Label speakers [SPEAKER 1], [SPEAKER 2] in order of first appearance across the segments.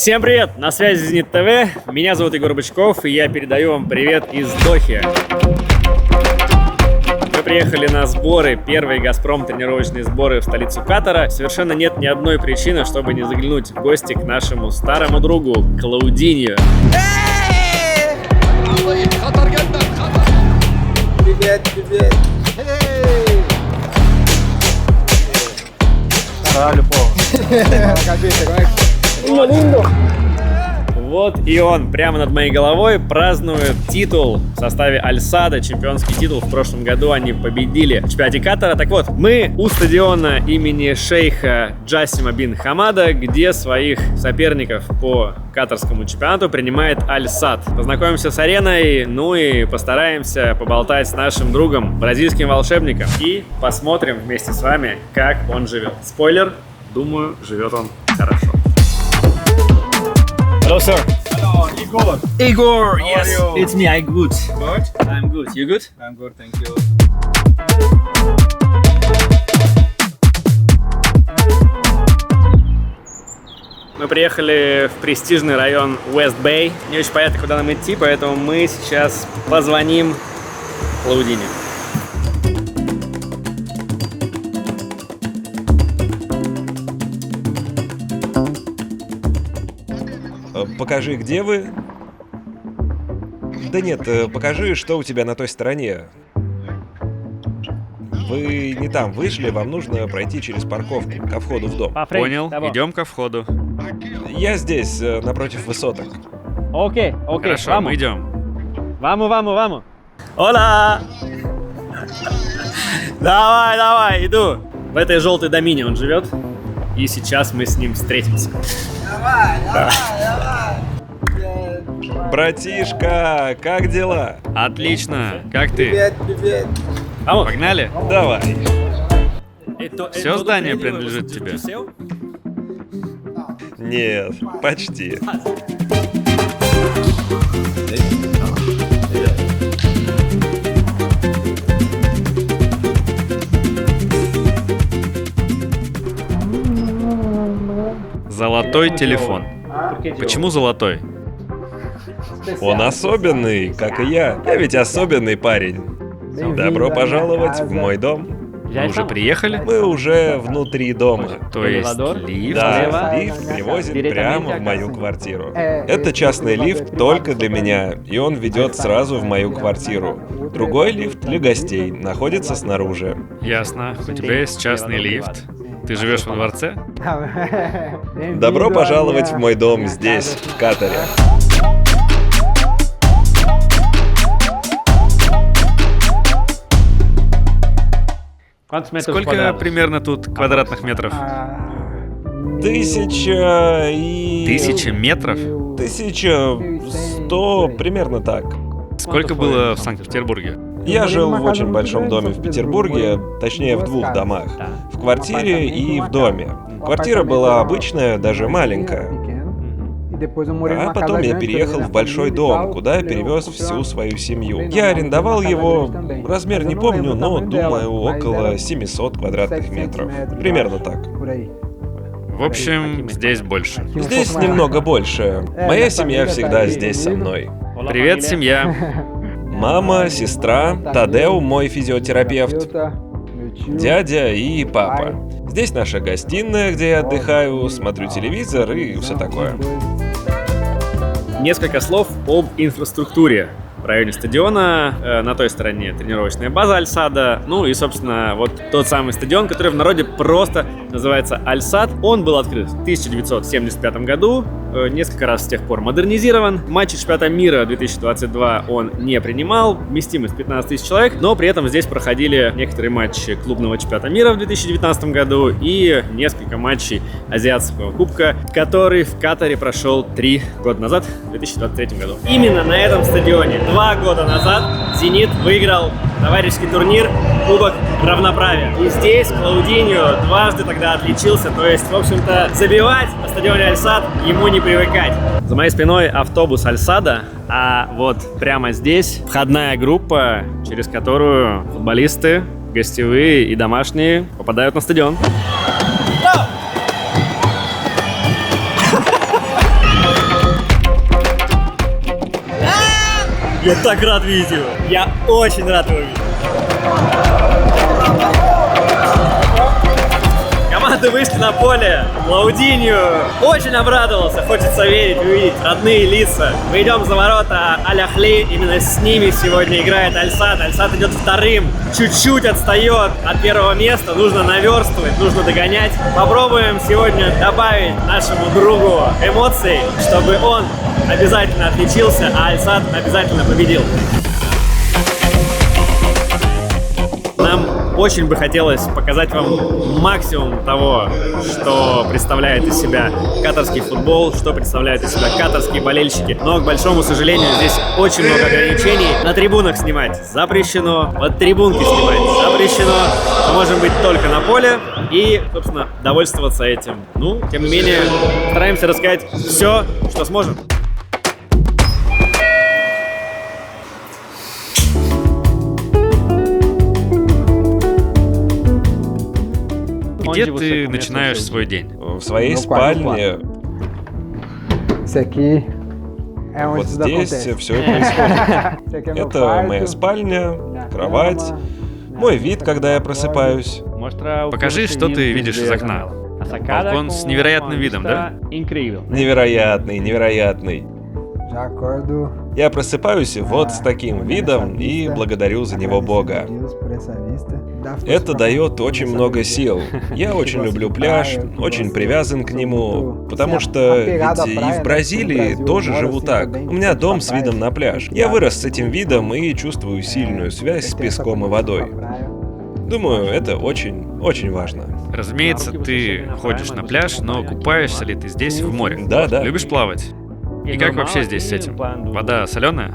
[SPEAKER 1] Всем привет! На связи Зенит ТВ. Меня зовут Егор Бычков, и я передаю вам привет из Дохи. Мы приехали на сборы, первые «Газпром» тренировочные сборы в столицу Катара. Совершенно нет ни одной причины, чтобы не заглянуть в гости к нашему старому другу Клаудиньо.
[SPEAKER 2] Привет, привет.
[SPEAKER 1] Вот и он прямо над моей головой празднует титул в составе Аль-Сада, чемпионский титул. В прошлом году они победили в чемпионате Катара. Так вот, мы у стадиона имени шейха Джасима бин Хамада, где своих соперников по катарскому чемпионату принимает Аль-Сад. Познакомимся с ареной, ну и постараемся поболтать с нашим другом, бразильским волшебником. И посмотрим вместе с вами, как он живет. Спойлер, думаю, живет он хорошо. Hello, sir.
[SPEAKER 2] Hello, Igor.
[SPEAKER 1] Igor,
[SPEAKER 2] How
[SPEAKER 1] yes,
[SPEAKER 2] are you?
[SPEAKER 1] it's me. I'm good.
[SPEAKER 2] Good?
[SPEAKER 1] I'm good. You good?
[SPEAKER 2] I'm good, thank you.
[SPEAKER 1] Мы приехали в престижный район Уэст-Бэй. Не очень понятно, куда нам идти, поэтому мы сейчас позвоним Клаудиньо.
[SPEAKER 3] Покажи, где вы? Да нет, покажи, что у тебя на той стороне. Вы не там вышли, вам нужно пройти через парковку ко входу в дом.
[SPEAKER 1] Понял, идем ко входу.
[SPEAKER 3] Я здесь, напротив высоток.
[SPEAKER 1] Окей,
[SPEAKER 3] Хорошо,
[SPEAKER 1] мы идем. Ваму. Ола! Давай, иду. В этой желтой домине он живет. И сейчас мы с ним встретимся.
[SPEAKER 2] Давай.
[SPEAKER 3] Братишка, как дела?
[SPEAKER 1] Отлично. Как ты?
[SPEAKER 2] Привет.
[SPEAKER 1] Вamos, погнали.
[SPEAKER 3] Давай.
[SPEAKER 1] Все здание принадлежит тебе?
[SPEAKER 3] Нет, почти.
[SPEAKER 1] Золотой телефон. Почему золотой?
[SPEAKER 3] Он особенный, как и я. Я ведь особенный парень. Добро пожаловать в мой дом.
[SPEAKER 1] Вы уже приехали?
[SPEAKER 3] Мы уже внутри дома.
[SPEAKER 1] То есть лифт?
[SPEAKER 3] Да, лифт привозит прямо в мою квартиру. Это частный лифт только для меня, и он ведет сразу в мою квартиру. Другой лифт для гостей находится снаружи.
[SPEAKER 1] Ясно. У тебя есть частный лифт. Ты живешь во дворце?
[SPEAKER 3] Добро пожаловать в мой дом здесь, в Катаре.
[SPEAKER 1] Сколько примерно тут квадратных метров?
[SPEAKER 3] 1000
[SPEAKER 1] метров?
[SPEAKER 3] 1100, примерно так.
[SPEAKER 1] Сколько было в Санкт-Петербурге?
[SPEAKER 3] Я жил в очень большом доме в Петербурге, точнее в двух домах. В квартире и в доме. Квартира была обычная, даже маленькая. А потом я переехал в большой дом, куда я перевез всю свою семью. Я арендовал его, размер не помню, но, думаю, около 700 квадратных метров. Примерно так.
[SPEAKER 1] В общем, здесь больше.
[SPEAKER 3] Здесь немного больше. Моя семья всегда здесь со мной.
[SPEAKER 1] Привет, семья.
[SPEAKER 3] Мама, сестра, Тадеу, мой физиотерапевт, дядя и папа. Здесь наша гостиная, где я отдыхаю, смотрю телевизор и все такое.
[SPEAKER 1] Несколько слов об инфраструктуре в районе стадиона. На той стороне тренировочная база Аль-Сада. Ну и, собственно, вот тот самый стадион, который в народе просто называется Аль-Сад. Он был открыт в 1975 году. Несколько раз с тех пор модернизирован. Матчи чемпионата мира 2022 он не принимал. Вместимость 15 тысяч человек. Но при этом здесь проходили некоторые матчи клубного чемпионата мира в 2019 году и несколько матчей Азиатского кубка, который в Катаре прошел 3 года назад, в 2023 году. Именно на этом стадионе 2 года назад «Зенит» выиграл товарищеский турнир Кубок равноправия. И здесь Клаудиньо дважды тогда отличился. То есть, в общем-то, забивать на стадионе Аль-Сад ему не привыкать. За моей спиной автобус Аль-Сада, а вот прямо здесь входная группа, через которую футболисты, гостевые и домашние, попадают на стадион. Я так рад видеть его. Я очень рад его видеть. Команды вышли на поле. Лаудиньо очень обрадовался. Хочется верить, увидеть родные лица. Мы идем за ворота Аль-Ахли. Именно с ними сегодня играет Аль-Сад. Аль-Сад идет вторым. Чуть-чуть отстает от первого места. Нужно наверстывать, нужно догонять. Попробуем сегодня добавить нашему другу эмоций, чтобы он обязательно отличился, а Аль-Сад обязательно победил. Нам очень бы хотелось показать вам максимум того, что представляет из себя катарский футбол, что представляют из себя катарские болельщики. Но, к большому сожалению, здесь очень много ограничений. На трибунах снимать запрещено, под трибунки снимать запрещено. Мы можем быть только на поле и, собственно, довольствоваться этим. Ну, тем не менее, стараемся рассказать все, что сможем. Где ты начинаешь свой день?
[SPEAKER 3] В своей спальне. Вот здесь все и происходит. Это моя спальня, кровать, мой вид, когда я просыпаюсь.
[SPEAKER 1] Покажи, что ты видишь из окна. Балкон с невероятным видом, да?
[SPEAKER 3] Невероятный, невероятный. Я просыпаюсь вот с таким видом и благодарю за него Бога. Это дает очень много сил. Я очень люблю пляж, очень привязан к нему, потому что ведь и в Бразилии тоже живу так. У меня дом с видом на пляж. Я вырос с этим видом и чувствую сильную связь с песком и водой. Думаю, это очень важно.
[SPEAKER 1] Разумеется, ты ходишь на пляж, но купаешься ли ты здесь в море?
[SPEAKER 3] Да.
[SPEAKER 1] Любишь плавать? И как вообще здесь с этим? Вода соленая?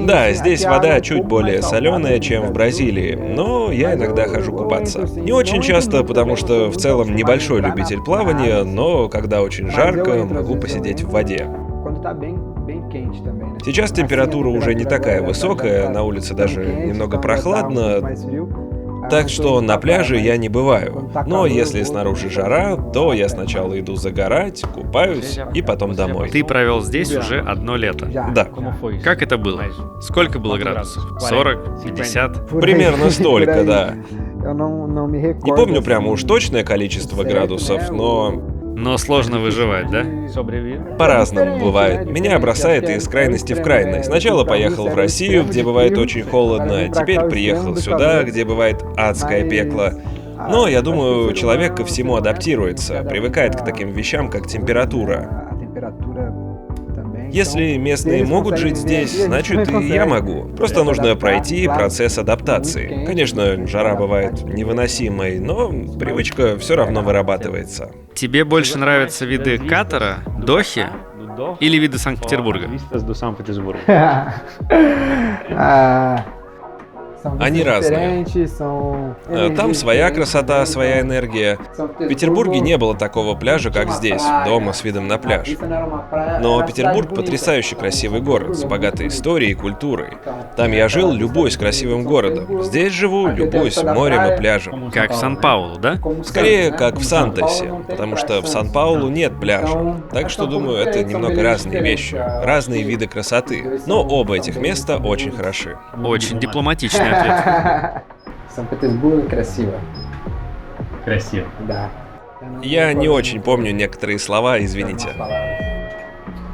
[SPEAKER 3] Да, здесь вода чуть более соленая, чем в Бразилии, но я иногда хожу купаться. Не очень часто, потому что в целом небольшой любитель плавания, но когда очень жарко, могу посидеть в воде. Сейчас температура уже не такая высокая, на улице даже немного прохладно, так что на пляже я не бываю. Но если снаружи жара, то я сначала иду загорать, купаюсь и потом домой.
[SPEAKER 1] Ты провел здесь уже одно лето.
[SPEAKER 3] Да.
[SPEAKER 1] Как это было? Сколько было градусов? 40? 50?
[SPEAKER 3] Примерно столько, да. Не помню прямо уж точное количество градусов,
[SPEAKER 1] Но сложно выживать, да?
[SPEAKER 3] по-разному бывает. Меня бросает из крайности в крайность. Сначала поехал в Россию, где бывает очень холодно, теперь приехал сюда, где бывает адское пекло. Но я думаю, человек ко всему адаптируется, привыкает к таким вещам, как температура. Если местные могут жить здесь, значит и я могу. Просто нужно пройти процесс адаптации. Конечно, жара бывает невыносимой, но привычка все равно вырабатывается.
[SPEAKER 1] Тебе больше нравятся виды Катара, Дохи или виды Санкт-Петербурга?
[SPEAKER 3] Они разные. Там своя красота, своя энергия. В Петербурге не было такого пляжа, как здесь, дома с видом на пляж. Но Петербург потрясающе красивый город, с богатой историей и культурой. Там я жил, любуюсь красивым городом. Здесь живу, любуюсь морем и пляжем.
[SPEAKER 1] Как в Сан-Паулу, да?
[SPEAKER 3] Скорее, как в Сантосе, потому что в Сан-Паулу нет пляжа. Так что, думаю, это немного разные вещи, разные виды красоты. Но оба этих места очень хороши.
[SPEAKER 1] Очень дипломатичный ответ.
[SPEAKER 4] Санкт-Петербург красиво.
[SPEAKER 1] Красиво.
[SPEAKER 4] Да.
[SPEAKER 3] Я не очень помню некоторые слова, извините.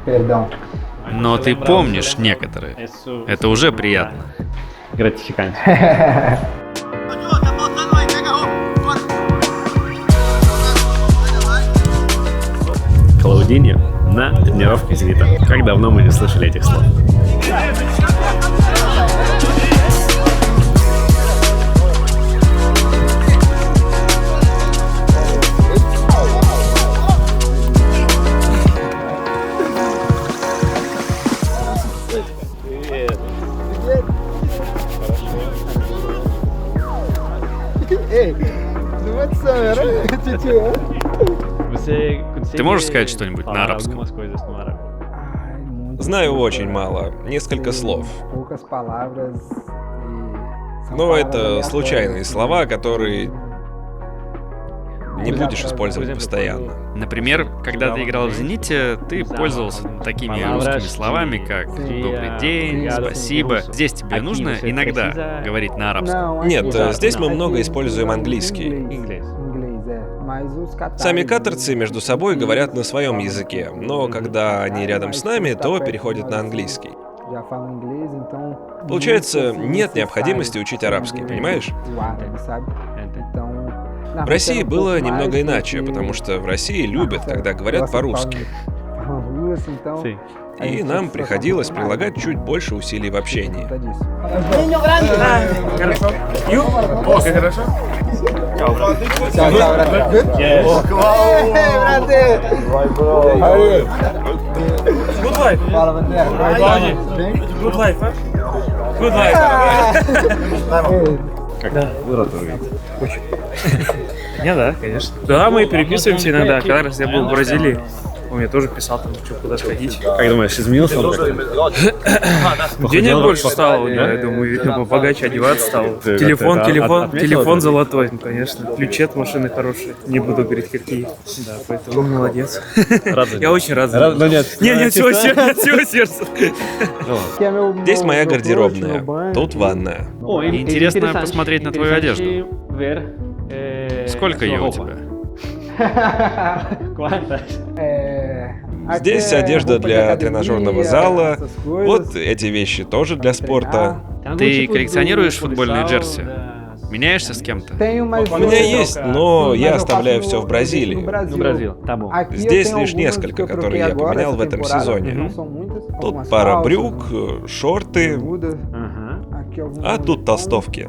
[SPEAKER 4] Perdão.
[SPEAKER 1] Но ты помнишь некоторые. Это уже приятно.
[SPEAKER 5] Gratificante.
[SPEAKER 1] Клаудиньо на тренировке «Зенита». Как давно мы не слышали этих слов? Ты можешь сказать что-нибудь на арабском?
[SPEAKER 3] Знаю очень мало, несколько слов. Но это случайные слова, которые не будешь использовать постоянно.
[SPEAKER 1] Например, когда ты играл в «Зените», ты пользовался такими русскими словами, как «добрый день», «спасибо». Здесь тебе нужно иногда говорить на арабском.
[SPEAKER 3] Нет, здесь мы много используем английский. Сами катарцы между собой говорят на своем языке, но когда они рядом с нами, то переходят на английский. Получается, нет необходимости учить арабский, понимаешь? В России было немного иначе, потому что в России любят, когда говорят по-русски. И нам приходилось прилагать чуть больше усилий в общении.
[SPEAKER 5] Не, да, конечно. Да, мы переписываемся иногда. Когда раз я был в Бразилии, он мне тоже писал, там, что, куда сходить.
[SPEAKER 1] Как думаешь, изменился он
[SPEAKER 5] Денег больше стало, я думаю, видно, побогаче одеваться стал. Телефон золотой, ну, конечно. Ключи от машины хорошие. Не буду говорить, какие. Да, поэтому молодец. Я очень рад за него. Нет, всего сердца.
[SPEAKER 3] Здесь моя гардеробная, тут ванная.
[SPEAKER 1] Интересно посмотреть на твою одежду. Сколько ее у тебя?
[SPEAKER 3] Здесь одежда для тренажерного зала. Вот эти вещи тоже для спорта.
[SPEAKER 1] Ты коллекционируешь футбольные джерси? Меняешься с кем-то?
[SPEAKER 3] У меня есть, но я оставляю все в Бразилии. Здесь лишь несколько, которые я поменял в этом сезоне. Тут пара брюк, шорты, а тут толстовки.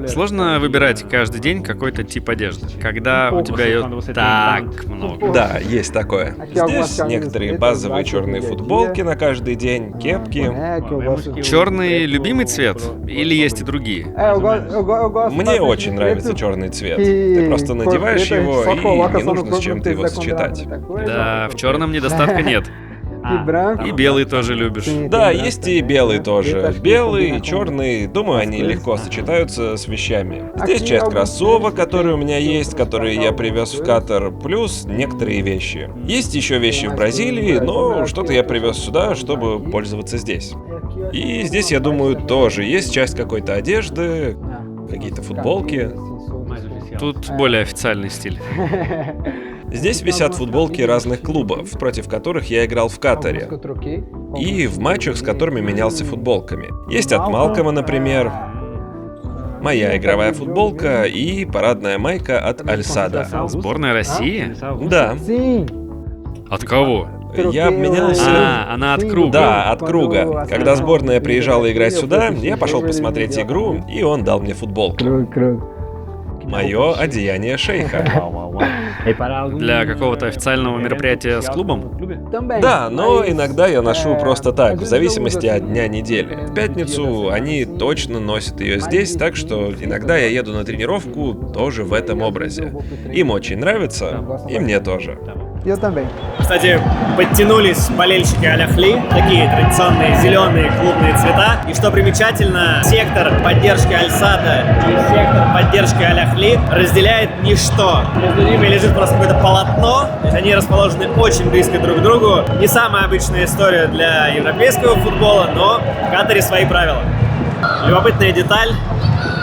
[SPEAKER 1] Сложно выбирать каждый день какой-то тип одежды, когда у тебя ее так много.
[SPEAKER 3] Да, есть такое. Здесь некоторые базовые черные футболки на каждый день, кепки.
[SPEAKER 1] Черный любимый цвет? Или есть и другие?
[SPEAKER 3] Мне очень нравится черный цвет. Ты просто надеваешь его, и не нужно с чем-то его сочетать.
[SPEAKER 1] Да, в черном недостатка нет. И белый тоже любишь.
[SPEAKER 3] Да, есть и белый тоже. Белый, черный, думаю, они легко сочетаются с вещами. Здесь часть кроссовок, которые у меня есть, которые я привез в Катар, плюс некоторые вещи. Есть еще вещи в Бразилии, но что-то я привез сюда, чтобы пользоваться здесь. И здесь, я думаю, тоже есть часть какой-то одежды, какие-то футболки.
[SPEAKER 1] Тут более официальный стиль.
[SPEAKER 3] Здесь висят футболки разных клубов, против которых я играл в Катаре. И в матчах, с которыми менялся футболками. Есть от Малкома, например, моя игровая футболка и парадная майка от Аль-Сада.
[SPEAKER 1] Сборная России?
[SPEAKER 3] Да,
[SPEAKER 1] От кого?
[SPEAKER 3] я обменялся...
[SPEAKER 1] Она от Круга.
[SPEAKER 3] Да, от Круга. Когда сборная приезжала играть сюда, я пошел посмотреть игру, и он дал мне футболку. Мое одеяние шейха.
[SPEAKER 1] Для какого-то официального мероприятия с клубом?
[SPEAKER 3] Да, но иногда я ношу просто так, в зависимости от дня недели. В пятницу они точно носят ее здесь, так что иногда я еду на тренировку тоже в этом образе. Им очень нравится, и мне тоже.
[SPEAKER 4] Eu também.
[SPEAKER 1] Кстати, подтянулись болельщики Аль-Ахли, такие традиционные зеленые клубные цвета. И что примечательно, сектор поддержки Аль-Сада и сектор поддержки Аль-Ахли разделяет ничто. Между ними лежит просто какое-то полотно, то есть они расположены очень близко друг к другу. Не самая обычная история для европейского футбола, но в Катаре свои правила. Любопытная деталь.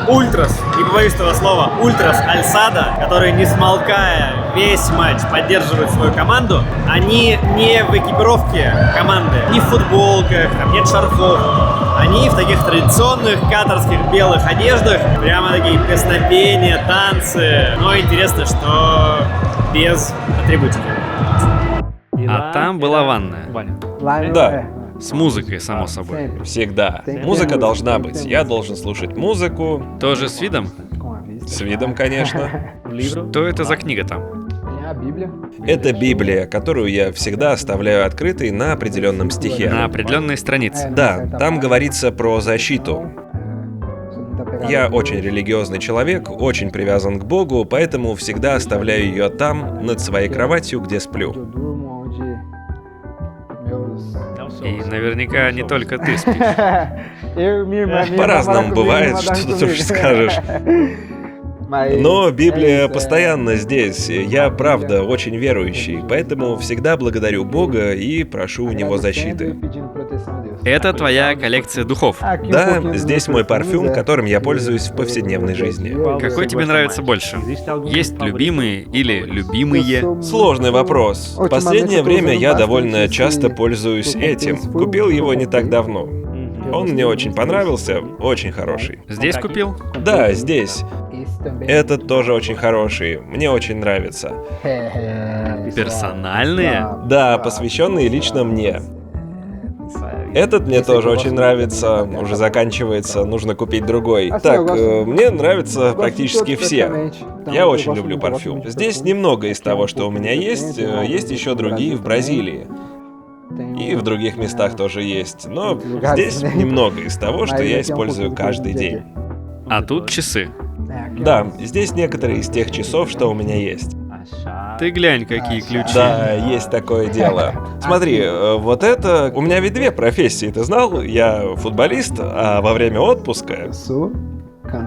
[SPEAKER 1] Ультрас, не побоюсь этого слова, Ультрас Аль-Сада, которые, не смолкая весь матч, поддерживают свою команду, они не в экипировке команды, не в футболках, там нет шарфов. Они в таких традиционных катарских белых одеждах, прямо такие песнопения, танцы. Но интересно, что без атрибутики. А там была ванная.
[SPEAKER 3] Да.
[SPEAKER 1] С музыкой, само собой.
[SPEAKER 3] Всегда. Музыка должна быть. Я должен слушать музыку.
[SPEAKER 1] Тоже с видом?
[SPEAKER 3] С видом, конечно.
[SPEAKER 1] Что это за книга там?
[SPEAKER 3] Это Библия, которую я всегда оставляю открытой на определенном стихе.
[SPEAKER 1] На определенной странице.
[SPEAKER 3] Да, там говорится про защиту. Я очень религиозный человек, очень привязан к Богу, поэтому всегда оставляю ее там, над своей кроватью, где сплю.
[SPEAKER 1] И наверняка не только ты спишь.
[SPEAKER 3] По-разному бывает, что тут уж скажешь. Но Библия постоянно здесь. Я, правда, очень верующий, поэтому всегда благодарю Бога и прошу у Него защиты.
[SPEAKER 1] Это твоя коллекция духов.
[SPEAKER 3] Да, здесь мой парфюм, которым я пользуюсь в повседневной жизни.
[SPEAKER 1] Какой тебе нравится больше? Есть любимые или любимые?
[SPEAKER 3] Сложный вопрос. В последнее время я довольно часто пользуюсь этим. Купил его не так давно. Он мне очень понравился, очень хороший.
[SPEAKER 1] Здесь купил?
[SPEAKER 3] Да, здесь. Этот тоже очень хороший, мне очень нравится.
[SPEAKER 1] Персональные?
[SPEAKER 3] Да, посвященный лично мне. Этот мне тоже очень нравится, уже заканчивается, нужно купить другой. Так, мне нравятся практически все. Я очень люблю парфюм. Здесь немного из того, что у меня есть еще другие в Бразилии. И в других местах тоже есть, но здесь немного из того, что я использую каждый день.
[SPEAKER 1] А тут часы.
[SPEAKER 3] Да, здесь некоторые из тех часов, что у меня есть.
[SPEAKER 1] Ты глянь, какие ключи.
[SPEAKER 3] Да, есть такое дело. Смотри, вот это... У меня ведь две профессии, ты знал? Я футболист, а во время отпуска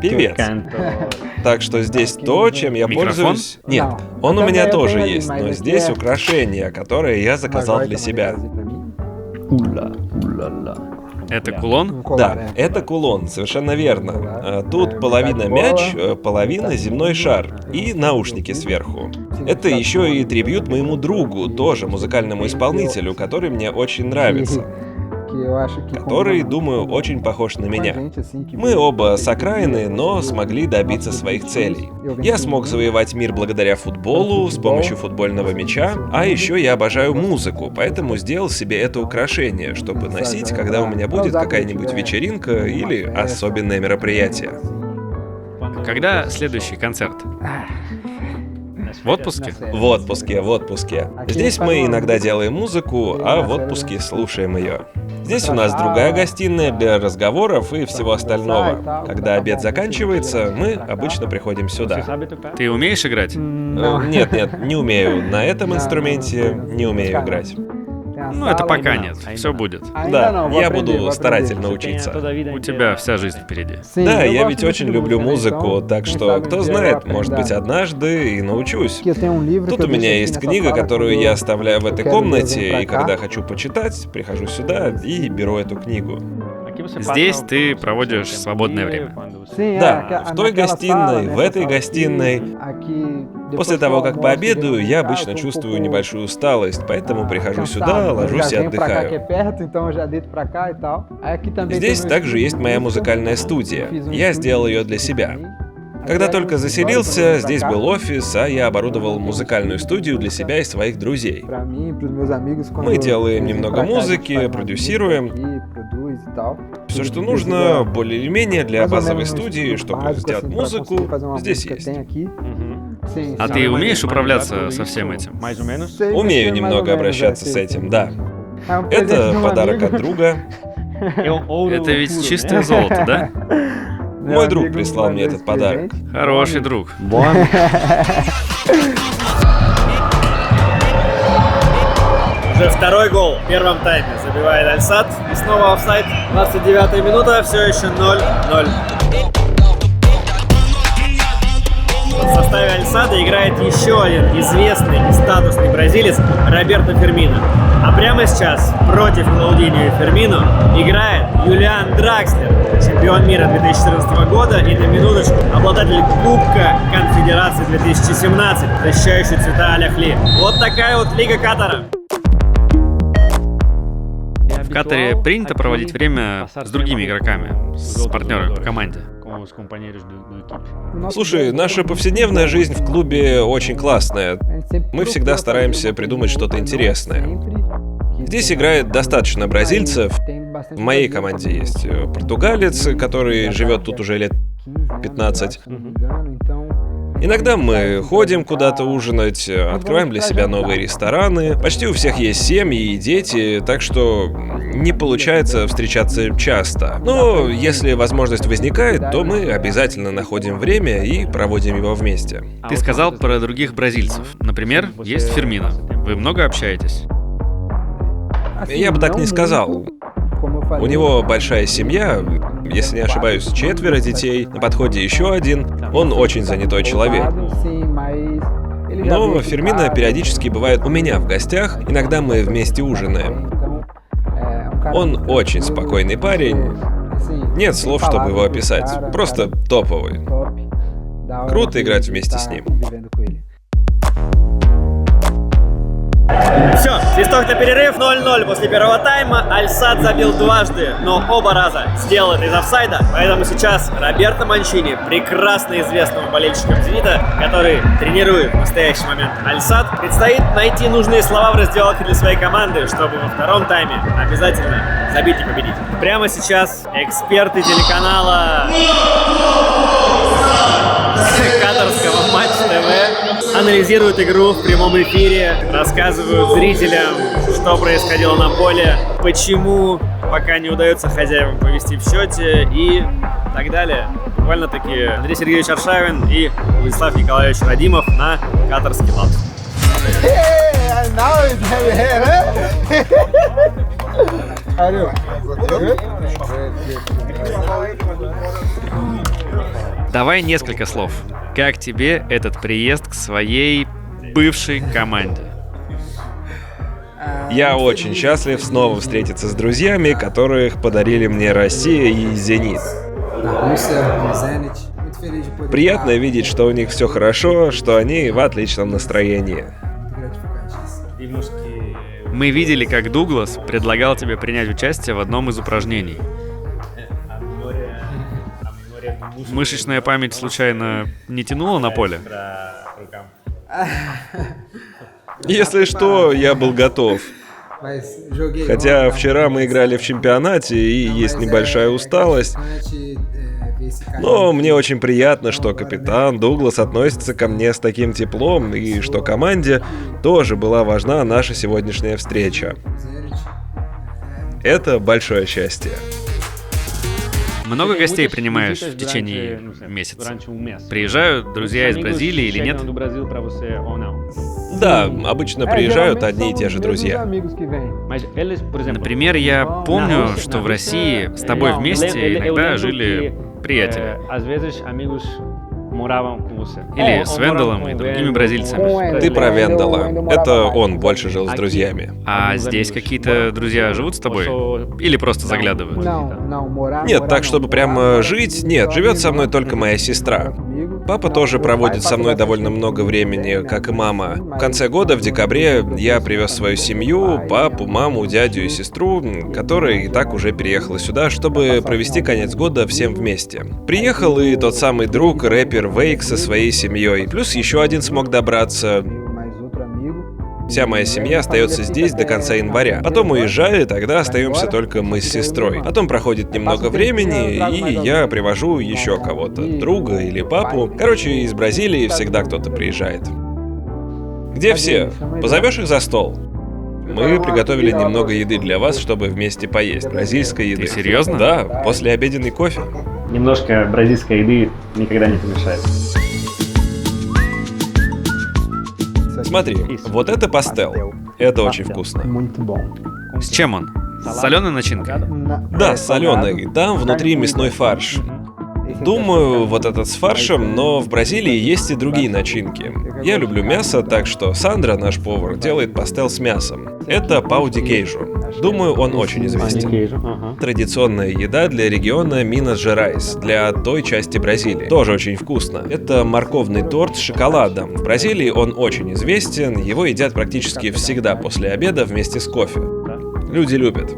[SPEAKER 3] певец. Так что здесь то, чем я
[SPEAKER 1] Микрофон?
[SPEAKER 3] пользуюсь... Нет, он у меня тоже есть, но здесь украшение, которое я заказал для себя.
[SPEAKER 1] Это кулон?
[SPEAKER 3] Да, это кулон, совершенно верно. Тут половина мяч, половина земной шар и наушники сверху. Это еще и трибьют моему другу, тоже музыкальному исполнителю, который мне очень нравится. Который, думаю, очень похож на меня. Мы оба с окраины, но смогли добиться своих целей. Я смог завоевать мир благодаря футболу, с помощью футбольного мяча, а еще я обожаю музыку, поэтому сделал себе это украшение, чтобы носить, когда у меня будет какая-нибудь вечеринка или особенное мероприятие.
[SPEAKER 1] Когда следующий концерт? В отпуске?
[SPEAKER 3] В отпуске, в отпуске. Здесь мы иногда делаем музыку, а в отпуске слушаем ее. Здесь у нас другая гостиная для разговоров и всего остального. Когда обед заканчивается, мы обычно приходим сюда.
[SPEAKER 1] Ты умеешь играть?
[SPEAKER 3] Нет, не умею. На этом инструменте не умею играть.
[SPEAKER 1] Ну, это пока нет. Все будет.
[SPEAKER 3] Да, я буду старательно учиться.
[SPEAKER 1] У тебя вся жизнь впереди.
[SPEAKER 3] Да, я ведь очень люблю музыку, так что, кто знает, может быть, однажды и научусь. Тут у меня есть книга, которую я оставляю в этой комнате, и когда хочу почитать, прихожу сюда и беру эту книгу.
[SPEAKER 1] Здесь ты проводишь свободное время.
[SPEAKER 3] Да, в той гостиной, в этой гостиной. После того, как пообедаю, я обычно чувствую небольшую усталость, поэтому прихожу сюда, ложусь и отдыхаю. Здесь также есть моя музыкальная студия. Я сделал ее для себя. Когда только заселился, здесь был офис, а я оборудовал музыкальную студию для себя и своих друзей. Мы делаем немного музыки, продюсируем. Все, что нужно, более или менее для базовой студии, чтобы сделать музыку, здесь есть.
[SPEAKER 1] А ты умеешь управляться со всем этим?
[SPEAKER 3] Умею немного обращаться с этим, да. Это подарок от друга.
[SPEAKER 1] Это ведь чистое золото, да?
[SPEAKER 3] Мой друг прислал мне этот подарок.
[SPEAKER 1] Хороший друг. Уже второй гол в первом тайме забивает Альсад. И снова офсайд. 29-я минута, все еще 0-0. В составе Альсада играет еще один известный и статусный бразилец Роберто Фермино. А прямо сейчас против Клаудиньо и Фермино играет Юлиан Дракслер, чемпион мира 2014 года и, на минуточку, обладатель Кубка Конфедерации 2017, защищающий цвета Аль-Ахли. Вот такая вот Лига Катара. В Катаре принято проводить время с другими игроками, с партнерами по команде.
[SPEAKER 3] Слушай, наша повседневная жизнь в клубе очень классная. Мы всегда стараемся придумать что-то интересное. Здесь играет достаточно бразильцев. В моей команде есть португалец, который живет тут уже лет 15. Иногда мы ходим куда-то ужинать, открываем для себя новые рестораны. Почти у всех есть семьи и дети, так что не получается встречаться часто. Но если возможность возникает, то мы обязательно находим время и проводим его вместе.
[SPEAKER 1] Ты сказал про других бразильцев. Например, есть Фермино. Вы много общаетесь?
[SPEAKER 3] Я бы так не сказал. У него большая семья, если не ошибаюсь, 4 детей, на подходе еще один. Он очень занятой человек. Но Фермино периодически бывает у меня в гостях, иногда мы вместе ужинаем. Он очень спокойный парень. Нет слов, чтобы его описать. Просто топовый. Круто играть вместе с ним.
[SPEAKER 1] Все, свисток на перерыв, 0-0 после первого тайма. Аль-Сад забил дважды, но оба раза сделал это из офсайда. Поэтому сейчас Роберто Манчини, прекрасно известному болельщикам «Зенита», который тренирует в настоящий момент Аль-Сад, предстоит найти нужные слова в раздевалке для своей команды, чтобы во втором тайме обязательно забить и победить. Прямо сейчас эксперты телеканала катарского Матч ТВ анализируют игру в прямом эфире, рассказывают зрителям, что происходило на поле, почему пока не удается хозяевам повести в счете и так далее. Буквально-таки Андрей Сергеевич Аршавин и Владислав Николаевич Радимов на катарский лад. Давай несколько слов. Как тебе этот приезд к своей бывшей команде?
[SPEAKER 3] Я очень счастлив снова встретиться с друзьями, которых подарили мне Россия и «Зенит». Приятно видеть, что у них все хорошо, что они в отличном настроении.
[SPEAKER 1] Мы видели, как Дуглас предлагал тебе принять участие в одном из упражнений. Мышечная память случайно не тянула на поле?
[SPEAKER 3] Если что, я был готов. Хотя вчера мы играли в чемпионате, и есть небольшая усталость. Но мне очень приятно, что капитан Дуглас относится ко мне с таким теплом, и что команде тоже была важна наша сегодняшняя встреча. Это большое счастье.
[SPEAKER 1] Много гостей принимаешь в течение месяца? Приезжают друзья из Бразилии или нет?
[SPEAKER 3] Да, обычно приезжают одни и те же друзья.
[SPEAKER 1] Например, я помню, что в России с тобой вместе иногда жили приятели. Или с Венделом и другими бразильцами.
[SPEAKER 3] Ты про Вендела. Это он больше жил с друзьями.
[SPEAKER 1] А здесь какие-то друзья живут с тобой? Или просто заглядывают?
[SPEAKER 3] Нет, так чтобы прямо жить, нет, живет со мной только моя сестра. Папа тоже проводит со мной довольно много времени, как и мама. В конце года, в декабре, я привез свою семью, папу, маму, дядю и сестру, которая и так уже переехала сюда, чтобы провести конец года всем вместе. Приехал и тот самый друг, рэпер Вейк со своей семьей. Плюс еще один смог добраться. Вся моя семья остается здесь до конца января. Потом уезжает, тогда остаемся только мы с сестрой. Потом проходит немного времени, и я привожу еще кого-то, друга или папу. Короче, из Бразилии всегда кто-то приезжает. Где все? Позовешь их за стол? Мы приготовили немного еды для вас, чтобы вместе поесть. Бразильской еды.
[SPEAKER 1] Ты серьезно?
[SPEAKER 3] Да, после обеденный кофе.
[SPEAKER 1] Немножко бразильской еды никогда не помешает.
[SPEAKER 3] Смотри, вот это пастел. Это очень вкусно.
[SPEAKER 1] С чем он? С соленой начинкой?
[SPEAKER 3] Да, с соленой. Там внутри мясной фарш. Думаю, вот этот с фаршем, но в Бразилии есть и другие начинки. Я люблю мясо, так что Сандра, наш повар, делает пастел с мясом. Это пау ди кейжу. Думаю, он очень известен. Традиционная еда для региона Минас-Жерайс, для той части Бразилии. Тоже очень вкусно. Это морковный торт с шоколадом. В Бразилии он очень известен, его едят практически всегда после обеда вместе с кофе. Люди любят.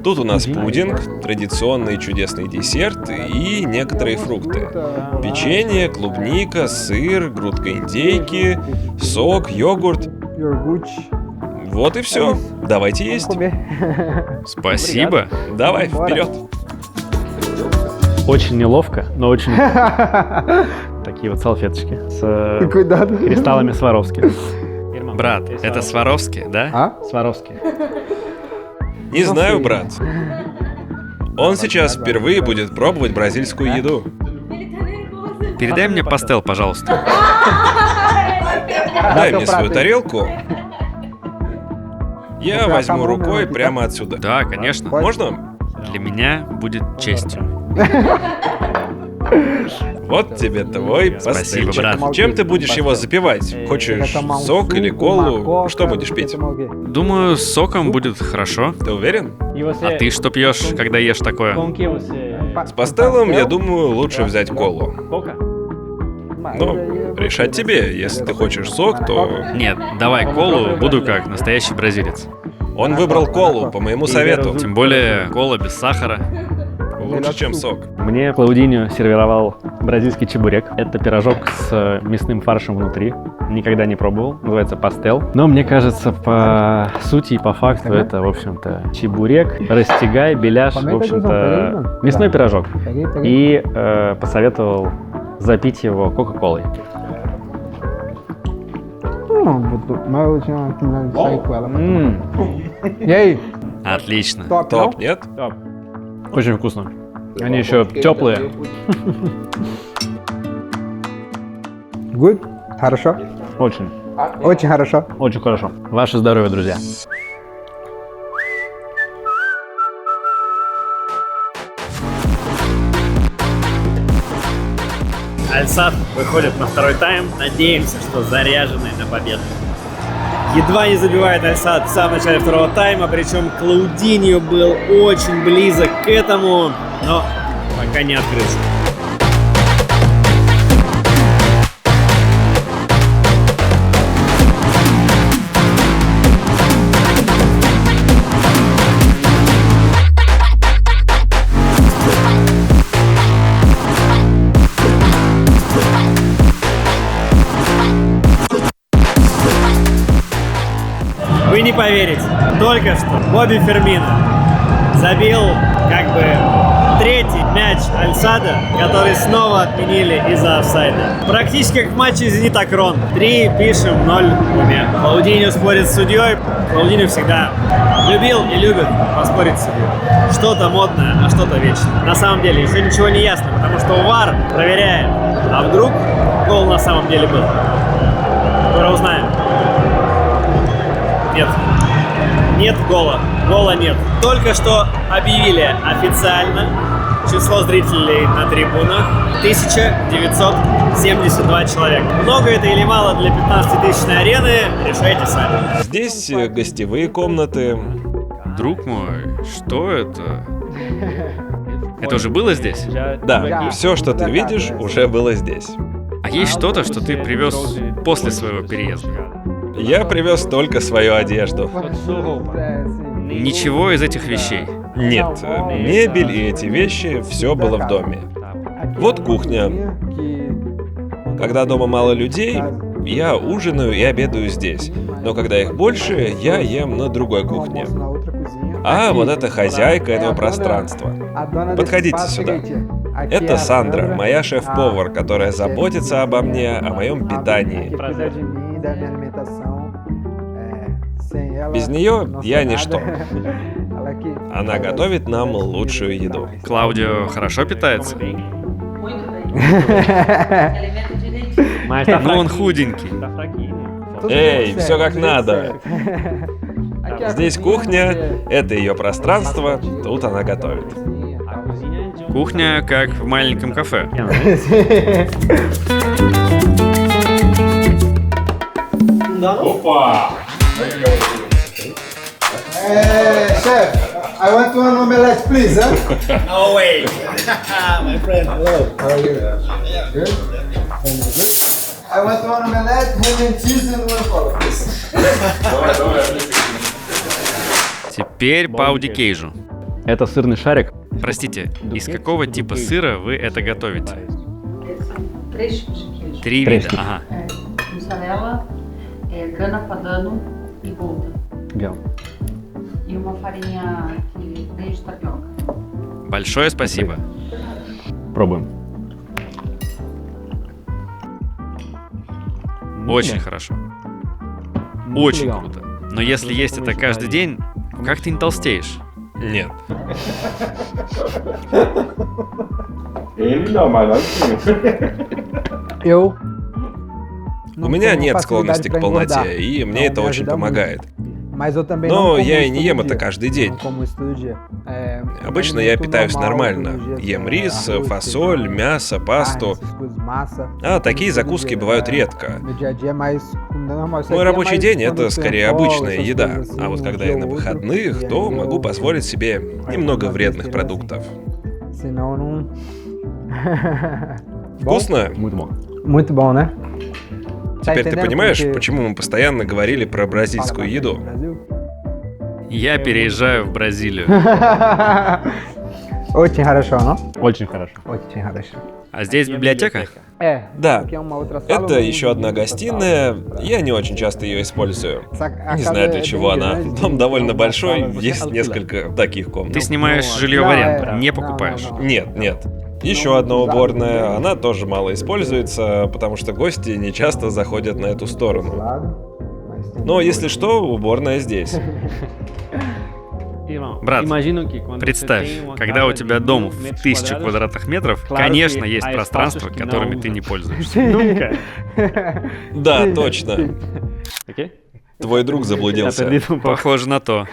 [SPEAKER 3] Тут у нас пудинг, традиционный чудесный десерт и некоторые фрукты. Печенье, клубника, сыр, грудка индейки, сок, йогурт. Вот и все. Давайте есть.
[SPEAKER 1] Спасибо.
[SPEAKER 3] Давай, вперед.
[SPEAKER 1] Очень неловко, но очень... Такие вот салфеточки с кристаллами Сваровски. Брат, это Сваровски, да? Сваровски.
[SPEAKER 3] Не знаю, брат. Он сейчас впервые будет пробовать бразильскую еду.
[SPEAKER 1] Передай мне пастел, пожалуйста.
[SPEAKER 3] Дай мне свою тарелку. Я возьму рукой прямо отсюда.
[SPEAKER 1] Да, конечно.
[SPEAKER 3] Можно?
[SPEAKER 1] Для меня будет честью.
[SPEAKER 3] Вот тебе твой
[SPEAKER 1] Спасибо,
[SPEAKER 3] пастельчик.
[SPEAKER 1] брат.
[SPEAKER 3] Чем ты будешь его запивать? Хочешь сок или колу? Что будешь пить?
[SPEAKER 1] Думаю, с соком будет хорошо.
[SPEAKER 3] Ты уверен?
[SPEAKER 1] А ты что пьешь, когда ешь такое?
[SPEAKER 3] С пастелом, я думаю, лучше взять колу. Ну, решать тебе. Если ты хочешь сок, то...
[SPEAKER 1] Нет, давай колу, буду как настоящий бразилец.
[SPEAKER 3] Он выбрал колу, по моему совету.
[SPEAKER 1] Тем более кола без сахара.
[SPEAKER 3] Лучше, чем сок.
[SPEAKER 6] Мне Клаудиньо сервировал бразильский чебурек. Это пирожок с мясным фаршем внутри. Никогда не пробовал. Называется пастел. Но мне кажется, по сути и по факту это, в общем-то, чебурек, растягай, беляш, в общем-то, мясной пирожок. И посоветовал запить его кока-колой.
[SPEAKER 4] Ей,
[SPEAKER 1] Отлично.
[SPEAKER 3] Топ, нет?
[SPEAKER 6] Очень вкусно. Они еще теплые.
[SPEAKER 4] good? Хорошо?
[SPEAKER 6] Очень.
[SPEAKER 4] Очень хорошо.
[SPEAKER 6] Очень хорошо. Ваше здоровье, друзья.
[SPEAKER 1] Аль-Сад выходит на второй тайм. Надеемся, что заряженный на победу. Едва не забивает Аль-Сад в самом начале второго тайма, причем Клаудиньо был очень близок к этому, но пока не открылся. Вы не поверите, только что Бобби Фермино забил как бы третий мяч Аль-Сада, который снова отменили из-за офсайда. Практически как в матче Зенит-Акрон. 3 пишем, 0 в уме. Клаудиньо спорит с судьей. Клаудиньо всегда любил и любит поспорить с судьей. Что-то модное, а что-то вечное. На самом деле еще ничего не ясно, потому что ВАР проверяет. А вдруг гол на самом деле был? Скоро узнаем. Нет. Нет гола. Гола нет. Только что объявили официально число зрителей на трибунах. 1972 человека. Много это или мало для 15-тысячной арены? Решайте сами.
[SPEAKER 3] Здесь гостевые комнаты.
[SPEAKER 1] Друг мой, что это? Это уже было здесь?
[SPEAKER 3] Да, все, что ты видишь, уже было здесь.
[SPEAKER 1] А есть что-то, что ты привез после своего переезда?
[SPEAKER 3] Я привез только свою одежду.
[SPEAKER 1] Ничего из этих вещей.
[SPEAKER 3] Нет, мебель и эти вещи, все было в доме. Вот кухня. Когда дома мало людей, я ужинаю и обедаю здесь. Но когда их больше, я ем на другой кухне. А вот это хозяйка этого пространства. Подходите сюда. Это Сандра, моя шеф-повар, которая заботится обо мне, о моем питании. Без нее я ничто. Она готовит нам лучшую еду.
[SPEAKER 1] Клаудио хорошо питается? Ну он худенький.
[SPEAKER 3] Эй, все как надо. Здесь кухня, это ее пространство, тут она готовит.
[SPEAKER 1] Кухня как в маленьком кафе.
[SPEAKER 2] Chef, I want one omelette, please, huh?
[SPEAKER 1] No way. My friend, hello.
[SPEAKER 2] How are you? Good? I want one omelette, ham and cheese and one cola, please.
[SPEAKER 1] Теперь по Ауди Кейжу.
[SPEAKER 6] Это сырный шарик.
[SPEAKER 1] Простите, из какого типа сыра вы это готовите?
[SPEAKER 7] Três tipos de queijo.
[SPEAKER 1] 3 вида, ага.
[SPEAKER 7] Mussarela, grana padano e gouda.
[SPEAKER 6] Гел.
[SPEAKER 7] E uma farinha que vem de tapioca.
[SPEAKER 1] Большое спасибо.
[SPEAKER 6] Пробуем.
[SPEAKER 1] Очень хорошо. Очень круто. Но если есть это каждый день, как ты не толстеешь?
[SPEAKER 3] Нет. У меня нет склонности к полноте, и мне это очень помогает. Но я и не ем это каждый день. Обычно я питаюсь нормально. Ем рис, фасоль, мясо, пасту. А такие закуски бывают редко. Мой рабочий день — это скорее обычная еда. А вот когда я на выходных, то могу позволить себе немного вредных продуктов. Вкусно?
[SPEAKER 4] Muito bom, né?
[SPEAKER 3] Теперь ты понимаешь, почему мы постоянно говорили про бразильскую еду?
[SPEAKER 1] Я переезжаю в Бразилию.
[SPEAKER 4] Очень хорошо, но?
[SPEAKER 6] Очень хорошо.
[SPEAKER 4] Очень хорошо.
[SPEAKER 1] А здесь библиотека?
[SPEAKER 3] Да. Это еще одна гостиная. Я не очень часто ее использую. Не знаю, для чего она. Дом довольно большой, есть несколько таких комнат.
[SPEAKER 1] Ты снимаешь жилье в аренду, не покупаешь.
[SPEAKER 3] Нет, нет. Еще одна уборная, она тоже мало используется, потому что гости не часто заходят на эту сторону. Но если что, уборная здесь.
[SPEAKER 1] Брат, представь, когда у тебя дом в 1000 квадратных метров, конечно, есть пространства, которыми ты не пользуешься.
[SPEAKER 3] Да, точно. Твой друг заблудился.
[SPEAKER 1] Похоже на то.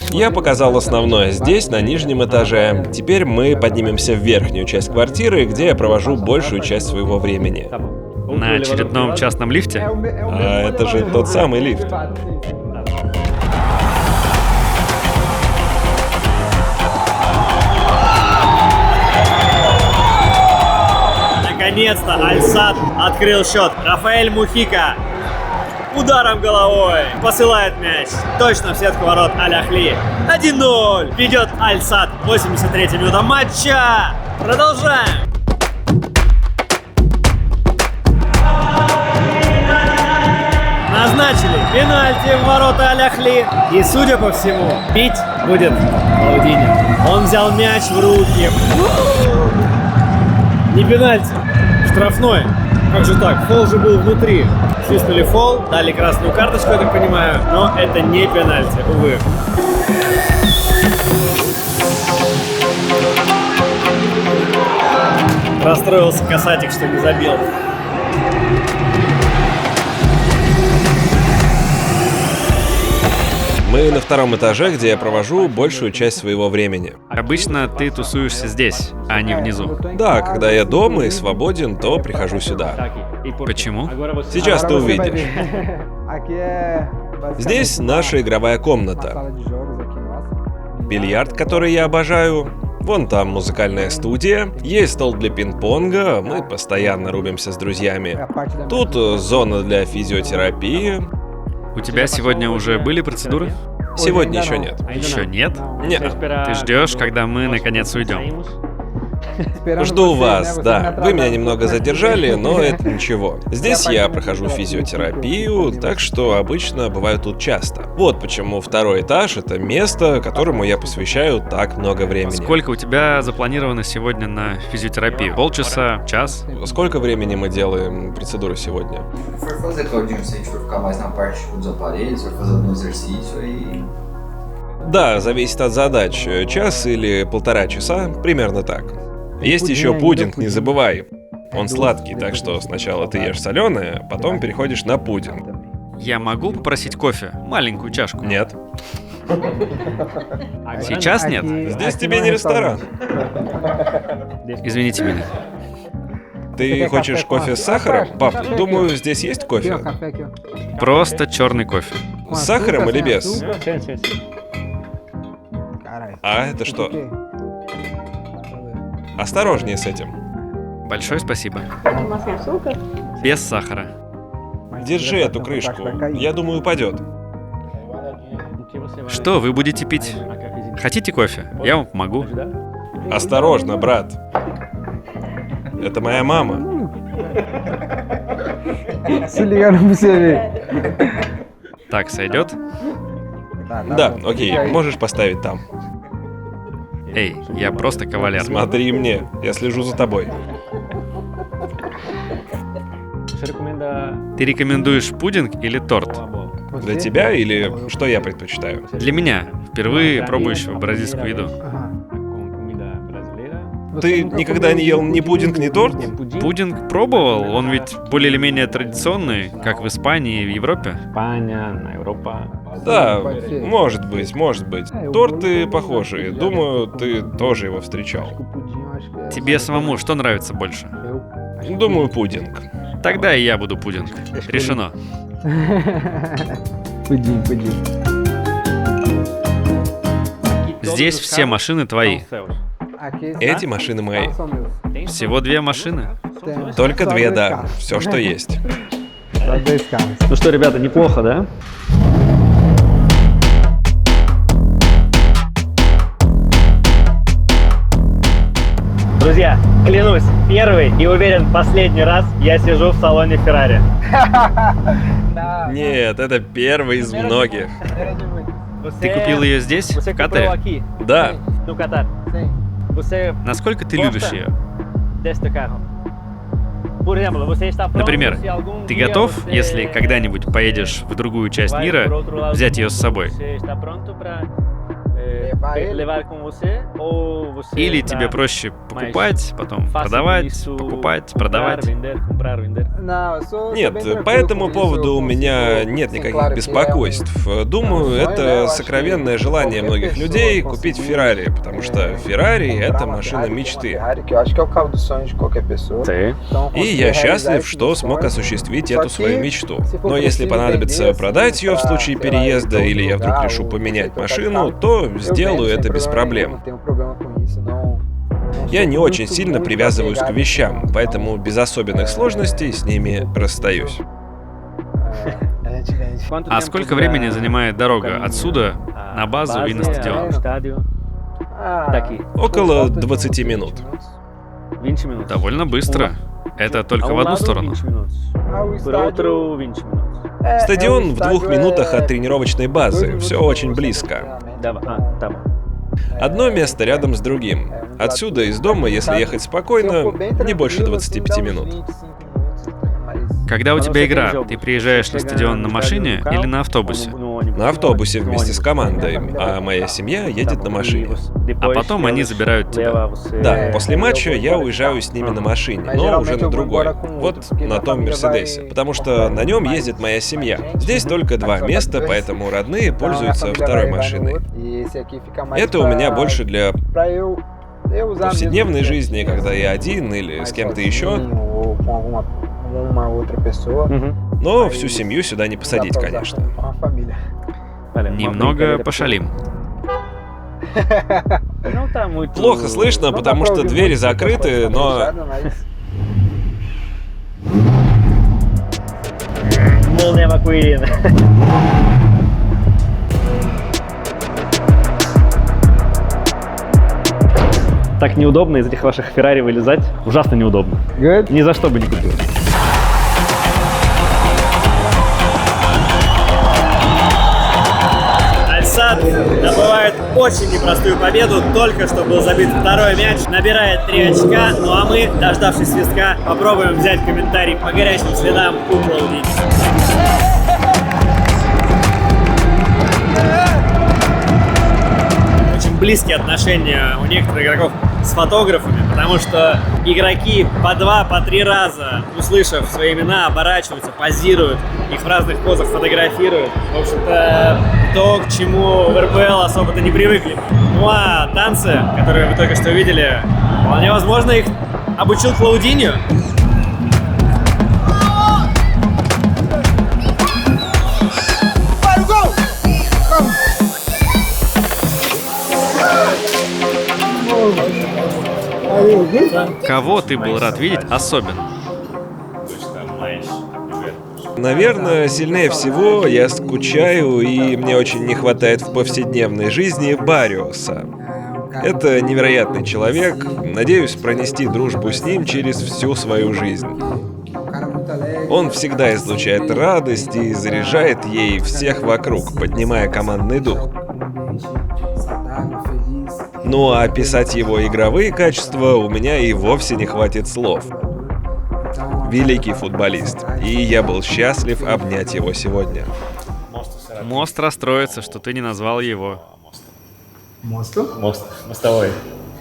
[SPEAKER 3] Я показал основное здесь, на нижнем этаже. Теперь мы поднимемся в верхнюю часть квартиры, где я провожу большую часть своего времени.
[SPEAKER 1] На очередном частном лифте?
[SPEAKER 3] А это же тот самый лифт.
[SPEAKER 1] Наконец-то Аль-Сад открыл счет. Рафаэль Мухика ударом головой посылает мяч точно в сетку ворот Аль-Ахли. 1-0. Ведет Аль-Сад. 83-я минута матча. Продолжаем. Назначили пенальти в ворота Аль-Ахли. И, судя по всему, бить будет Клаудиньо. Он взял мяч в руки. Не пенальти, штрафной. Как же так? Фол же был внутри. Свистнули фол, дали красную карточку, я так понимаю, но это не пенальти, увы. Расстроился касатик, что не забил.
[SPEAKER 3] Мы на втором этаже, где я провожу большую часть своего времени.
[SPEAKER 1] Обычно ты тусуешься здесь, а не внизу.
[SPEAKER 3] Да, когда я дома и свободен, то прихожу сюда.
[SPEAKER 1] Почему?
[SPEAKER 3] Сейчас ты увидишь. Здесь наша игровая комната. Бильярд, который я обожаю. Вон там музыкальная студия. Есть стол для пинг-понга. Мы постоянно рубимся с друзьями. Тут зона для физиотерапии.
[SPEAKER 1] У тебя сегодня уже были процедуры?
[SPEAKER 3] Сегодня еще нет.
[SPEAKER 1] Еще нет?
[SPEAKER 3] Нет.
[SPEAKER 1] Ты ждешь, когда мы наконец уйдем?
[SPEAKER 3] Жду вас, да. Вы меня немного задержали, но это ничего. Здесь я прохожу физиотерапию, так что обычно бываю тут часто. Вот почему второй этаж — это место, которому я посвящаю так много времени.
[SPEAKER 1] Сколько у тебя запланировано сегодня на физиотерапию? Полчаса? Час?
[SPEAKER 3] Сколько времени мы делаем процедуру сегодня?
[SPEAKER 2] Se for fazer, Claudinho, se a gente for ficar mais na parte dos aparelhos, for fazer algum exercício aí.
[SPEAKER 3] Да, зависит от задач. Час или 1,5 часа, примерно так. Есть еще пудинг, не забывай. Он сладкий, так что сначала ты ешь соленое, а потом переходишь на пудинг.
[SPEAKER 1] Я могу попросить кофе? Маленькую чашку?
[SPEAKER 3] Нет.
[SPEAKER 1] Сейчас нет?
[SPEAKER 3] Здесь тебе не ресторан.
[SPEAKER 1] Извините меня.
[SPEAKER 3] Ты хочешь кофе с сахаром? Пап, думаю, здесь есть кофе.
[SPEAKER 1] Просто черный кофе.
[SPEAKER 3] С сахаром или без? А это что? Осторожнее с этим.
[SPEAKER 1] Большое спасибо. Без сахара.
[SPEAKER 3] Держи эту крышку. Я думаю, упадет.
[SPEAKER 1] Что вы будете пить? Хотите кофе? Я вам помогу.
[SPEAKER 3] Осторожно, брат. Это моя мама.
[SPEAKER 1] Так, сойдет?
[SPEAKER 3] Да, окей, можешь поставить там.
[SPEAKER 1] Эй, я просто кавалер.
[SPEAKER 3] Смотри мне, я слежу за тобой.
[SPEAKER 1] Ты рекомендуешь пудинг или торт?
[SPEAKER 3] Для тебя или что я предпочитаю?
[SPEAKER 1] Для меня, впервые пробующего бразильскую еду.
[SPEAKER 3] Ты никогда не ел ни пудинг, ни торт?
[SPEAKER 1] Пудинг пробовал, он ведь более или менее традиционный, как в Испании и в Европе.
[SPEAKER 6] Испания, Европа.
[SPEAKER 3] Да, может быть. Торты похожие. Думаю, ты тоже его встречал.
[SPEAKER 1] Тебе самому что нравится больше?
[SPEAKER 3] Думаю, пудинг.
[SPEAKER 1] Тогда и я буду пудинг. Решено.
[SPEAKER 4] Pudim.
[SPEAKER 1] Здесь все машины твои.
[SPEAKER 3] Эти машины мои.
[SPEAKER 1] Всего 2 машины.
[SPEAKER 3] Только 2, да. Все, что есть.
[SPEAKER 6] Ну что, ребята, неплохо, да? Друзья, клянусь, первый и уверен, последний раз я сижу в салоне Феррари.
[SPEAKER 3] Нет, это первый из многих.
[SPEAKER 1] Ты купил ее здесь, в Катаре?
[SPEAKER 3] Да.
[SPEAKER 1] Насколько ты любишь ее? Например, ты готов, если когда-нибудь поедешь в другую часть мира, взять ее с собой? Или тебе проще покупать, потом продавать, покупать, продавать?
[SPEAKER 3] Нет, по этому поводу у меня нет никаких беспокойств. Думаю, это сокровенное желание многих людей купить Феррари, потому что Феррари — это машина мечты. И я счастлив, что смог осуществить эту свою мечту. Но если понадобится продать ее в случае переезда, или я вдруг решу поменять машину, то сделаю это без проблем. Я не очень сильно привязываюсь к вещам, поэтому без особенных сложностей с ними расстаюсь.
[SPEAKER 1] А сколько времени занимает дорога отсюда на базу и на стадион?
[SPEAKER 3] Около 20 минут.
[SPEAKER 1] Довольно быстро. Это только в одну сторону.
[SPEAKER 3] Стадион в 2 минутах от тренировочной базы. Все очень близко. Одно место рядом с другим. Отсюда, из дома, если ехать спокойно, не больше 25 минут.
[SPEAKER 1] Когда у тебя игра, ты приезжаешь на стадион на машине или на автобусе?
[SPEAKER 3] На автобусе вместе с командой, а моя семья едет на машине.
[SPEAKER 1] А потом они забирают тебя.
[SPEAKER 3] Да, после матча я уезжаю с ними на машине, но уже на другой. Вот на том Мерседесе. Потому что на нем ездит моя семья. Здесь только 2 места, поэтому родные пользуются второй машиной. Это у меня больше для повседневной жизни, когда я один или с кем-то еще. Но всю семью сюда не посадить, конечно.
[SPEAKER 1] Немного пошалим.
[SPEAKER 3] Плохо слышно, потому что двери закрыты, но...
[SPEAKER 6] Молния Маккуин. Так неудобно из этих ваших Феррари вылезать. Ужасно неудобно.
[SPEAKER 4] Good.
[SPEAKER 6] Ни за что бы не купил.
[SPEAKER 1] Аль-Сад добывает очень непростую победу. Только что был забит 2-й мяч. Набирает 3 очка. Ну а мы, дождавшись свистка, попробуем взять комментарий по горячим следам у Клаудини. Очень близкие отношения у некоторых игроков с фотографами, потому что игроки по 2, по 3 раза, услышав свои имена, оборачиваются, позируют, их в разных позах фотографируют. В общем-то, то, к чему в РПЛ особо-то не привыкли. Ну а танцы, которые вы только что видели, вполне возможно, их обучил Клаудиньо. Кого ты был рад видеть особенно?
[SPEAKER 3] Наверное, сильнее всего я скучаю и мне очень не хватает в повседневной жизни Барриоса. Это невероятный человек. Надеюсь пронести дружбу с ним через всю свою жизнь. Он всегда излучает радость и заряжает ей всех вокруг, поднимая командный дух. Ну а описать его игровые качества у меня и вовсе не хватит слов. Великий футболист, и я был счастлив обнять его сегодня.
[SPEAKER 1] Мост расстроится, что ты не назвал его.
[SPEAKER 4] Monstro?
[SPEAKER 1] Мостовой.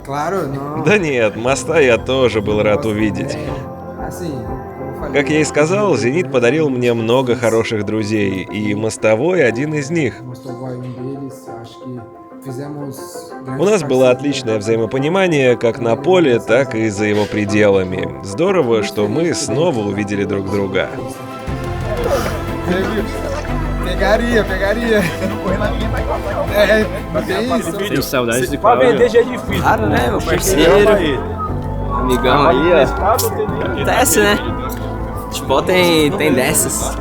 [SPEAKER 2] Claro, no.
[SPEAKER 3] Да нет, моста я тоже был рад увидеть.
[SPEAKER 2] Assim, como eu falei,
[SPEAKER 3] Как я и сказал, «Зенит» подарил мне много хороших друзей, и мостовой один из них.
[SPEAKER 2] Mostovoi deles, acho que fizemos
[SPEAKER 3] У нас было отличное взаимопонимание как на поле, так и за его пределами. Здорово, что мы снова увидели друг друга.
[SPEAKER 2] Pegaria. Tem isso.
[SPEAKER 1] Tenho saudades de
[SPEAKER 8] Pra vender já é difícil.
[SPEAKER 9] Claro, né, meu parceiro, amigão aí, ó. Acontece, né? Futebol tem dessas.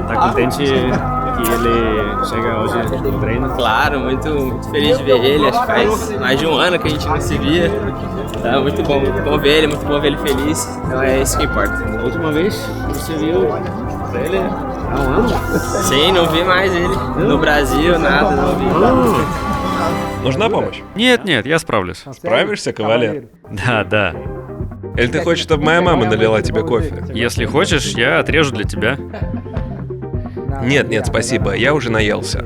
[SPEAKER 1] Tá contente que ele chega hoje no treino?
[SPEAKER 9] Claro, muito feliz de ver ele. Acho que faz mais de um ano que a gente não se via. Tá muito bom ver ele, muito bom ver ele feliz. Então é isso que importa.
[SPEAKER 1] A última vez que você viu ele há um ano?
[SPEAKER 9] Sim, não vi mais ele. No Brasil, nada, não vi.
[SPEAKER 3] Нужна помощь?
[SPEAKER 1] Нет, я справлюсь.
[SPEAKER 3] Справишься, кавалер?
[SPEAKER 1] Да.
[SPEAKER 3] Или ты хочешь, чтобы моя мама налила тебе кофе?
[SPEAKER 1] Если хочешь, я отрежу для тебя.
[SPEAKER 3] Нет, спасибо, я уже наелся.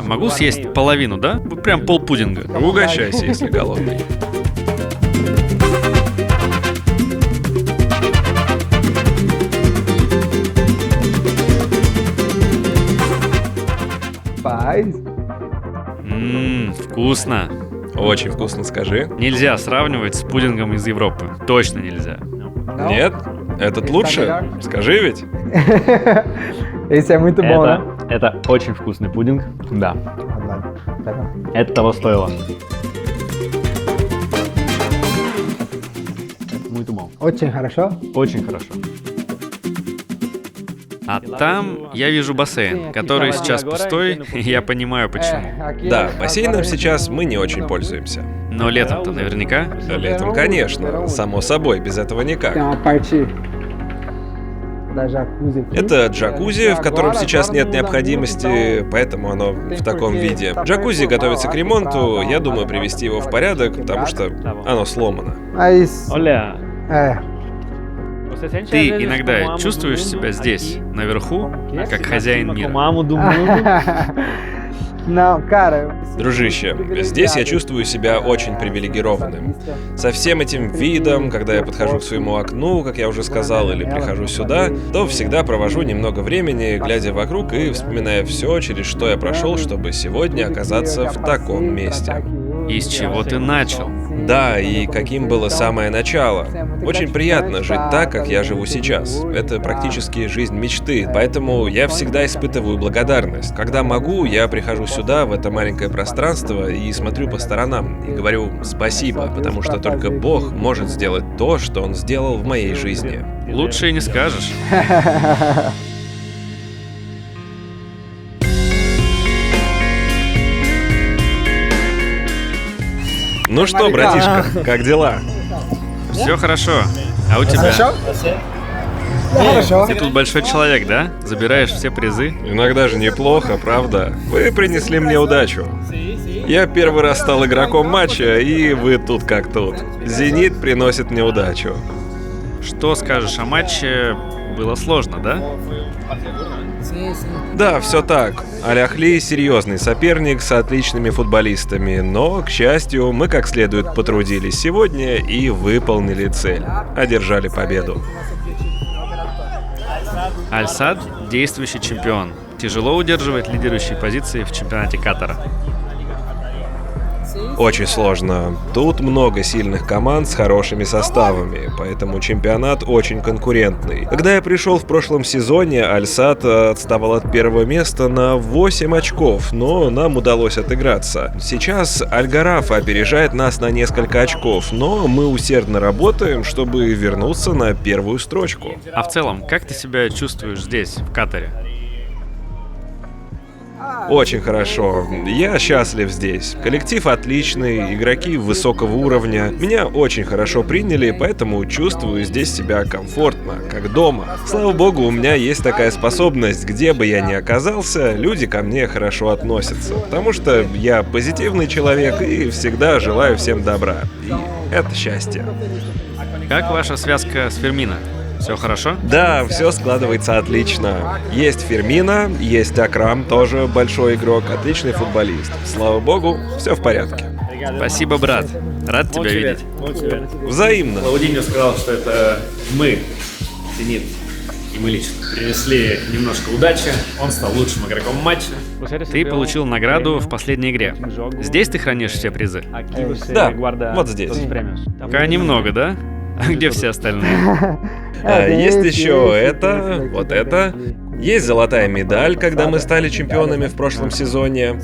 [SPEAKER 1] Могу съесть половину, да? Прям полпудинга.
[SPEAKER 3] Угощайся, если голодный.
[SPEAKER 4] Paz.
[SPEAKER 1] Вкусно.
[SPEAKER 3] Очень вкусно, скажи.
[SPEAKER 1] Нельзя сравнивать с пудингом из Европы. Точно нельзя.
[SPEAKER 3] Нет? Этот лучше? Скажи ведь.
[SPEAKER 4] Esse é muito bom, né?
[SPEAKER 6] Это очень вкусный пудинг. Да. Это того стоило. Muito bom.
[SPEAKER 4] Очень хорошо.
[SPEAKER 6] Очень хорошо.
[SPEAKER 1] А там я вижу бассейн, который сейчас пустой, и я понимаю почему.
[SPEAKER 3] Да, бассейном сейчас мы не очень пользуемся.
[SPEAKER 1] Но летом-то наверняка.
[SPEAKER 3] Летом, конечно. Само собой, без этого
[SPEAKER 4] Tem
[SPEAKER 3] никак.
[SPEAKER 4] uma parte da jacuzzi aqui.
[SPEAKER 3] Это джакузи, в котором сейчас нет необходимости, поэтому оно в таком виде. Джакузи готовится к ремонту, я думаю привести его в порядок, потому что оно сломано.
[SPEAKER 4] Mas,
[SPEAKER 6] Olha,
[SPEAKER 1] Ты иногда чувствуешь себя здесь, наверху, как хозяин мира.
[SPEAKER 6] Маму do mundo.
[SPEAKER 4] não, cara.
[SPEAKER 3] Дружище, здесь я чувствую себя очень привилегированным. Со всем этим видом, когда я подхожу к своему окну, как я уже сказал, или прихожу сюда, то всегда провожу немного времени, глядя вокруг и вспоминая все, через что я прошел, чтобы сегодня оказаться в таком месте.
[SPEAKER 1] И с чего ты начал?
[SPEAKER 3] Да, и каким было самое начало. Очень приятно жить так, как я живу сейчас. Это практически жизнь мечты, поэтому я всегда испытываю благодарность. Когда могу, я прихожу сюда, в это маленькое пространство, и смотрю по сторонам, и говорю спасибо, потому что только Бог может сделать то, что Он сделал в моей жизни.
[SPEAKER 1] Лучше и не скажешь.
[SPEAKER 3] Ну что, братишка, как дела?
[SPEAKER 1] Все хорошо. А у тебя? Ты тут большой человек, да? Забираешь все призы?
[SPEAKER 3] Иногда же неплохо, правда? Вы принесли мне удачу. Я первый раз стал игроком матча, и вы тут как тут. «Зенит» приносит мне удачу.
[SPEAKER 1] Что скажешь о матче? Было сложно, да?
[SPEAKER 3] Да, все так. Аль-Ахли серьезный соперник с отличными футболистами, но, к счастью, мы как следует потрудились сегодня и выполнили цель. Одержали победу.
[SPEAKER 1] Аль-Сад – действующий чемпион. Тяжело удерживать лидирующие позиции в чемпионате Катара.
[SPEAKER 3] Очень сложно. Тут много сильных команд с хорошими составами, поэтому чемпионат очень конкурентный. Когда я пришел в прошлом сезоне, Аль-Сад отставал от первого места на 8 очков, но нам удалось отыграться. Сейчас Аль-Гараф опережает нас на несколько очков, но мы усердно работаем, чтобы вернуться на первую строчку.
[SPEAKER 1] А в целом, как ты себя чувствуешь здесь, в Катаре?
[SPEAKER 3] Очень хорошо. Я счастлив здесь. Коллектив отличный, игроки высокого уровня. Меня очень хорошо приняли, поэтому чувствую здесь себя комфортно, как дома. Слава богу, у меня есть такая способность, где бы я ни оказался, люди ко мне хорошо относятся. Потому что я позитивный человек и всегда желаю всем добра. И это счастье.
[SPEAKER 1] Как ваша связка с Фермино? Все хорошо?
[SPEAKER 3] Да, все складывается отлично. Есть Фермино, есть Акрам, тоже большой игрок, отличный футболист. Слава богу, все в порядке.
[SPEAKER 1] Спасибо, брат. Рад тебя видеть.
[SPEAKER 3] Взаимно.
[SPEAKER 1] Лаудиньо сказал, что это мы, Зенит, и мы лично принесли немножко удачи. Он стал лучшим игроком матча. Ты получил награду в последней игре. Здесь ты хранишь все призы?
[SPEAKER 3] Да, вот здесь.
[SPEAKER 1] Пока немного, да? А где все остальные?
[SPEAKER 3] Есть еще это, вот это. Есть золотая медаль, когда мы стали чемпионами в прошлом сезоне.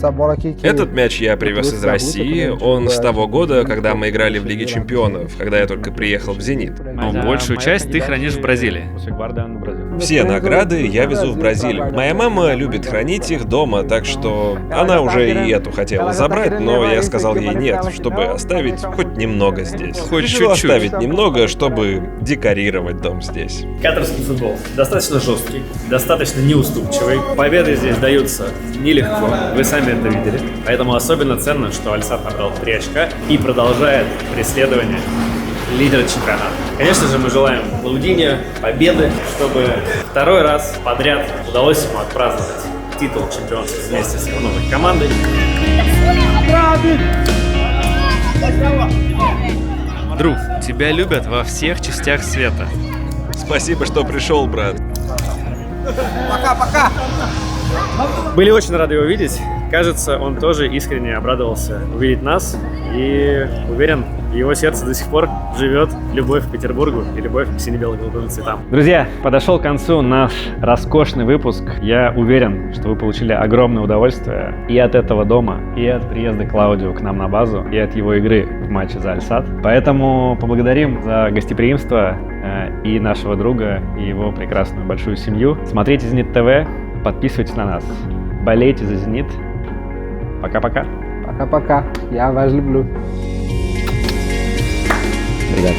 [SPEAKER 3] Этот мяч я привез из России. Он с того года, когда мы играли в Лиге чемпионов, когда я только приехал в «Зенит».
[SPEAKER 1] Но большую часть ты хранишь в Бразилии.
[SPEAKER 3] Все награды я везу в Бразилию. Моя мама любит хранить их дома, так что она уже и эту хотела забрать, но я сказал ей нет, чтобы оставить хоть немного здесь.
[SPEAKER 1] Хоть
[SPEAKER 3] Решил
[SPEAKER 1] чуть-чуть.
[SPEAKER 3] оставить немного, чтобы декорировать дом здесь.
[SPEAKER 1] Катарский футбол достаточно жесткий, достаточно неуступчивый. Победы здесь даются нелегко, вы сами это видели. Поэтому особенно ценно, что Аль-Сад набрал 3 очка и продолжает преследование лидера чемпионата. Конечно же, мы желаем Лаудиньо победы, чтобы второй раз подряд удалось ему отпраздновать титул чемпиона вместе с его новой командой. Друг, тебя любят во всех частях света.
[SPEAKER 3] Спасибо, что пришел, брат.
[SPEAKER 2] Пока-пока.
[SPEAKER 1] Были очень рады его видеть. Кажется, он тоже искренне обрадовался увидеть нас. И уверен, в его сердце до сих пор живет любовь к Петербургу и любовь к сине-бело-голубым цветам. Друзья, подошел к концу наш роскошный выпуск. Я уверен, что вы получили огромное удовольствие и от этого дома, и от приезда Клаудио к нам на базу, и от его игры в матче за Аль-Сад. Поэтому поблагодарим за гостеприимство и нашего друга, и его прекрасную большую семью. Смотрите «Зенит ТВ», подписывайтесь на нас, болейте за «Зенит». Пока-пока.
[SPEAKER 4] Пока-пока. Я вас люблю.
[SPEAKER 6] Ребят.